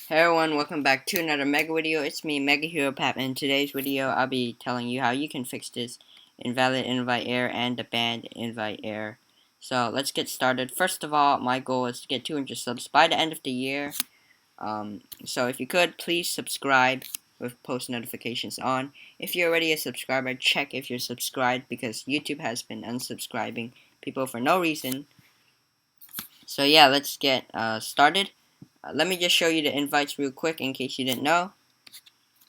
Hey everyone, welcome back to another Mega video. It's me, Mega Hero Pap, and in today's video I'll be telling you how you can fix this invalid invite error and the banned invite error. So let's get started. First of all, my goal is to get 200 subs by the end of the year. So if you could, please subscribe with post notifications on. If you're already a subscriber, check if you're subscribed because YouTube has been unsubscribing people for no reason. So yeah, let's get started. Let me just show you the invites real quick in case you didn't know.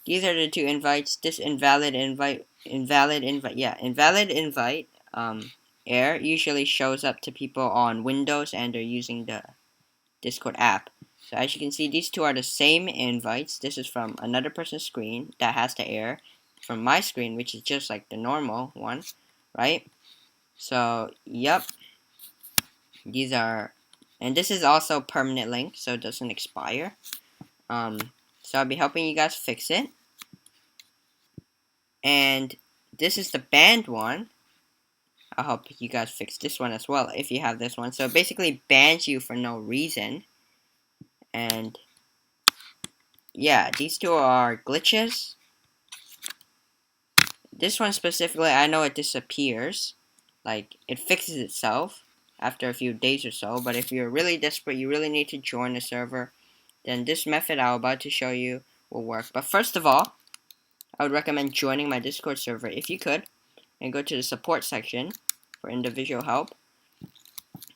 These are the two invites. This invalid invite error usually shows up to people on Windows and they're using the Discord app. So as you can see, these two are the same invites. This is from another person's screen that has the error, from my screen, which is just like the normal one, right? So, yep. These are, and this is also permanent link, so it doesn't expire. So I'll be helping you guys fix it. And this is the banned one. I'll help you guys fix this one as well if you have this one. So it basically bans you for no reason. And yeah, these two are glitches. This one specifically, I know it disappears. Like, it fixes itself after a few days or so. But if you're really desperate, you really need to join the server, then this method I'm about to show you will work. But first of all, I would recommend joining my Discord server if you could, and go to the support section for individual help.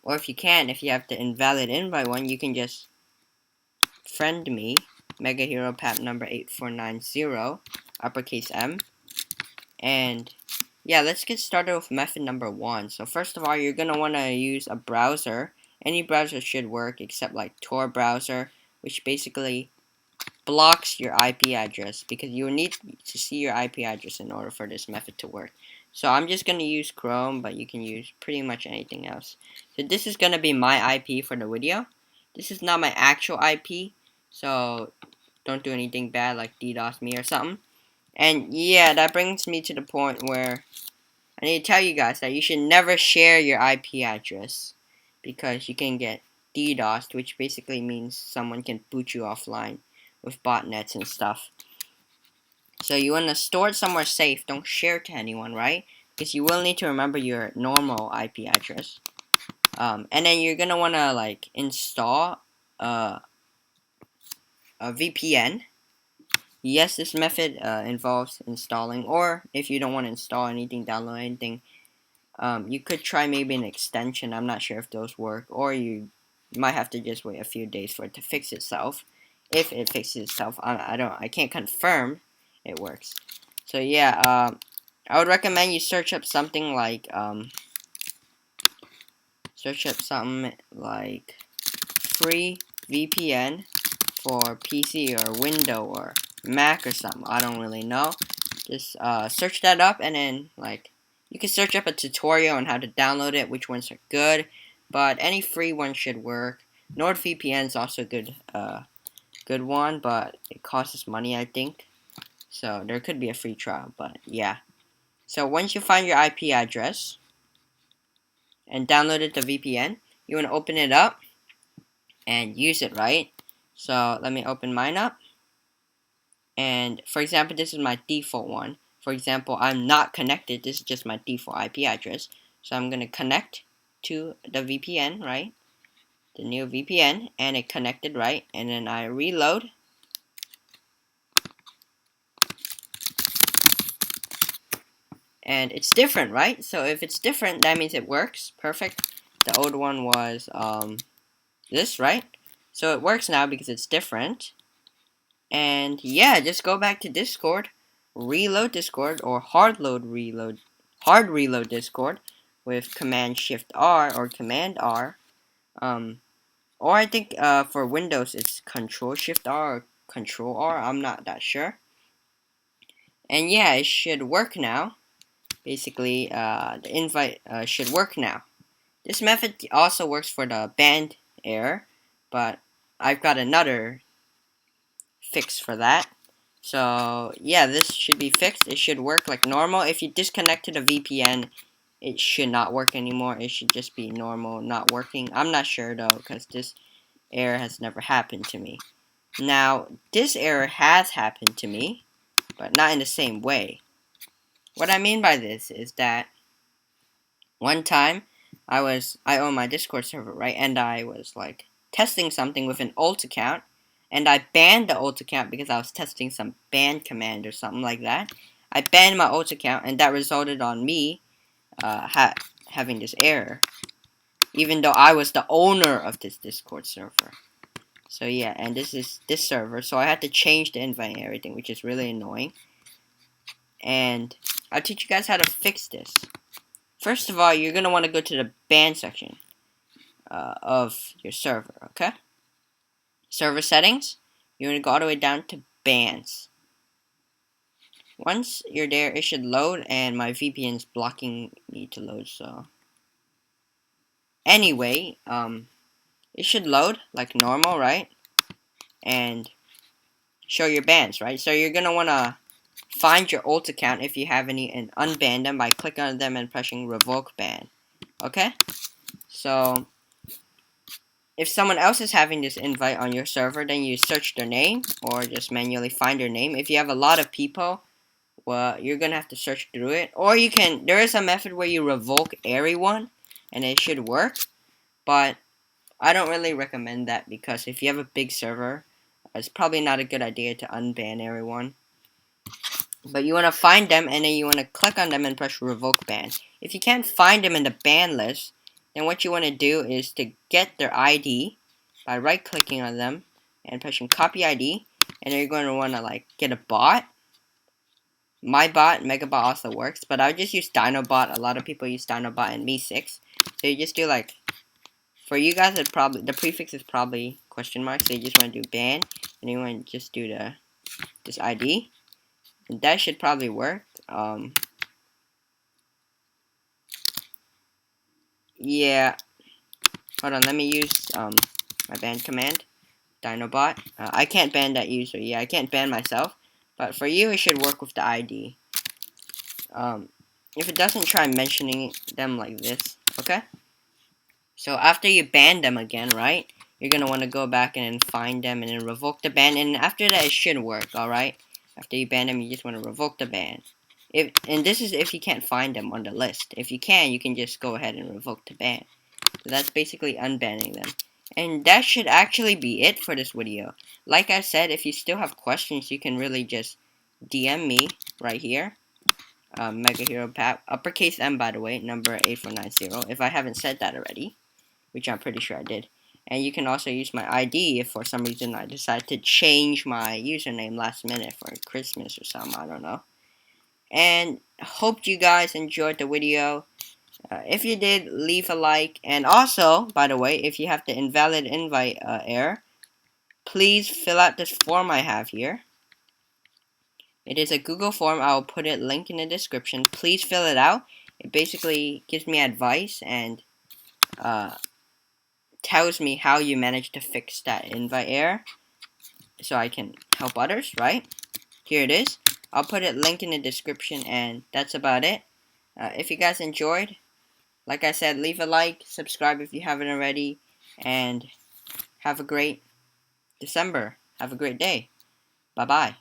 Or if you can, if you have the invalid invite one, you can just friend me, Mega Hero Pap number 8490, uppercase M. And yeah, let's get started with method number 1. So first of all, you're going to want to use a browser. Any browser should work except like Tor browser, which basically blocks your IP address, because you need to see your IP address in order for this method to work. So I'm just going to use Chrome, but you can use pretty much anything else. So this is going to be my IP for the video. This is not my actual IP, so don't do anything bad like DDoS me or something. And yeah, that brings me to the point where I need to tell you guys that you should never share your IP address, because you can get DDoSed, which basically means someone can boot you offline with botnets and stuff. So you want to store it somewhere safe. Don't share it to anyone, right? Because you will need to remember your normal IP address. And then you're gonna want to like install a VPN. Yes, this method involves installing, or if you don't want to install anything, download anything, you could try maybe an extension. I'm not sure if those work, or you might have to just wait a few days for it to fix itself. If it fixes itself, I can't confirm it works. So yeah, I would recommend you search up something like free VPN for PC or Windows or Mac or something. I don't really know. Just search that up, and then like you can search up a tutorial on how to download it, which ones are good. But any free one should work. NordVPN is also good one, but it costs money, I think. So there could be a free trial, but yeah. So once you find your IP address and download it to VPN, you want to open it up and use it, right? So let me open mine up. And for example, this is my default one. For example, I'm not connected. This is just my default IP address. So I'm going to connect to the VPN, right? The new VPN, and it connected, right? And then I reload. And it's different, right? So if it's different, that means it works. Perfect. The old one was this, right? So it works now because it's different. And yeah, just go back to Discord, reload Discord, or hard reload Discord with Command Shift R or Command R. Or I think for Windows it's Control Shift R or Control R. I'm not that sure. And yeah, it should work now. Basically, the invite should work now. This method also works for the banned error, but I've got another fix for that. So yeah, this should be fixed. It should work like normal. If you disconnect to the VPN, it should not work anymore. It should just be normal, not working. I'm not sure though, because this error has never happened to me. Now, this error has happened to me, but not in the same way. What I mean by this is that one time I own my Discord server, right? And I was like testing something with an alt account, and I banned the alt account because I was testing some ban command or something like that. I banned my alt account, and that resulted on me having this error, even though I was the owner of this Discord server. So yeah, and this is this server, so I had to change the invite and everything, which is really annoying. And I'll teach you guys how to fix this. First of all, you're going to want to go to the ban section of your server, okay? Server settings, you're going to go all the way down to bans. Once you're there, it should load, and my VPN is blocking me to load, so... Anyway, it should load like normal, right? And show your bans, right? So you're going to want to find your alt account if you have any and unban them by clicking on them and pressing revoke ban. Okay? So if someone else is having this invite on your server, then you search their name or just manually find their name. If you have a lot of people, well, you're gonna have to search through it. Or you can, there is a method where you revoke everyone and it should work, but I don't really recommend that because if you have a big server, it's probably not a good idea to unban everyone. But you want to find them, and then you want to click on them and press revoke ban. If you can't find them in the ban list, then what you want to do is to get their ID by right clicking on them and pressing copy ID, and then you're going to want to like get a bot. My bot, Megabot also works, but I just use Dinobot. A lot of people use Dinobot and Me6. So you just do like, for you guys, it probably the prefix is probably question mark. So you just want to do ban, and you want to just do this ID. That should probably work. Yeah. Hold on, let me use my ban command, Dinobot. I can't ban that user. Yeah, I can't ban myself. But for you, it should work with the ID. If it doesn't, try mentioning them like this. Okay? So after you ban them again, right? You're gonna want to go back and find them and then revoke the ban. And after that, it should work. All right? After you ban them, you just want to revoke the ban. And this is if you can't find them on the list. If you can, you can just go ahead and revoke the ban. So that's basically unbanning them. And that should actually be it for this video. Like I said, if you still have questions, you can really just DM me right here. Mega Hero Pat, uppercase M by the way, number 8490, if I haven't said that already, which I'm pretty sure I did. And you can also use my ID if for some reason I decide to change my username last minute for Christmas or something, I don't know. And hope you guys enjoyed the video. If you did, leave a like. And also, by the way, if you have the invalid invite error, please fill out this form I have here. It is a Google form. I will put it link in the description. Please fill it out. It basically gives me advice and tells me how you manage to fix that invite error so I can help others, right? Here it is. I'll put it link in the description, and that's about it. If you guys enjoyed, like I said, leave a like, subscribe if you haven't already, and have a great December. Have a great day. Bye-bye.